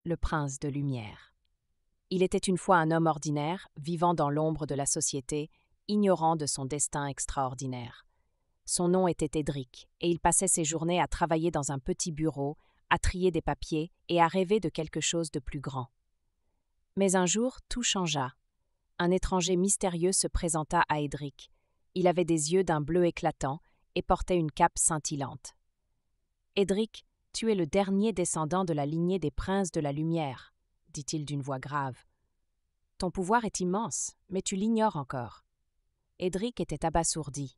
le prince de lumière. Il était une fois un homme ordinaire, vivant dans l'ombre de la société, ignorant de son destin extraordinaire. Son nom était Édric, et il passait ses journées à travailler dans un petit bureau, à trier des papiers et à rêver de quelque chose de plus grand. Mais un jour, tout changea. Un étranger mystérieux se présenta à Édric. Il avait des yeux d'un bleu éclatant et portait une cape scintillante. « Édric, tu es le dernier descendant de la lignée des princes de la lumière, » dit-il d'une voix grave. « Ton pouvoir est immense, mais tu l'ignores encore. » Édric était abasourdi.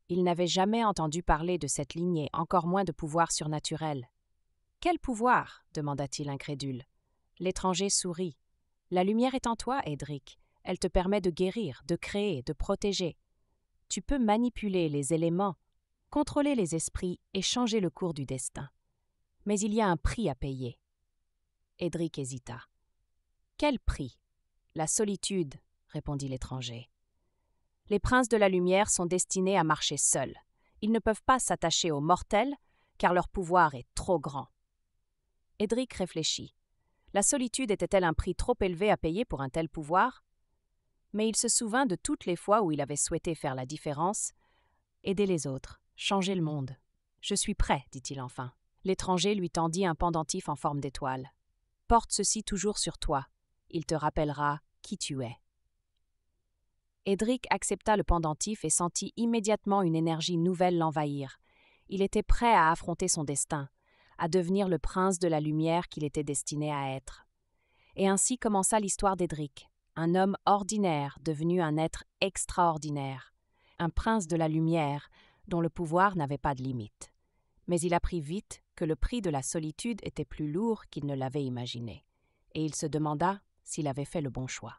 Il n'avait jamais entendu parler de cette lignée, encore moins de pouvoir surnaturel. « Quel pouvoir » demanda-t-il incrédule. L'étranger sourit. « La lumière est en toi, Édric. Elle te permet de guérir, de créer, de protéger. Tu peux manipuler les éléments, contrôler les esprits et changer le cours du destin. Mais il y a un prix à payer. » Édric hésita. « Quel prix ?»« La solitude, » répondit l'étranger. « Les princes de la lumière sont destinés à marcher seuls. Ils ne peuvent pas s'attacher aux mortels, car leur pouvoir est trop grand. » Édric réfléchit. La solitude était-elle un prix trop élevé à payer pour un tel pouvoir? Mais il se souvint de toutes les fois où il avait souhaité faire la différence, aider les autres, changer le monde. « Je suis prêt, » dit-il enfin. L'étranger lui tendit un pendentif en forme d'étoile. « Porte ceci toujours sur toi. Il te rappellera qui tu es. » Édric accepta le pendentif et sentit immédiatement une énergie nouvelle l'envahir. Il était prêt à affronter son destin, à devenir le prince de la lumière qu'il était destiné à être. Et ainsi commença l'histoire d'Édric, un homme ordinaire devenu un être extraordinaire, un prince de la lumière dont le pouvoir n'avait pas de limite. Mais il apprit vite que le prix de la solitude était plus lourd qu'il ne l'avait imaginé, et il se demanda s'il avait fait le bon choix.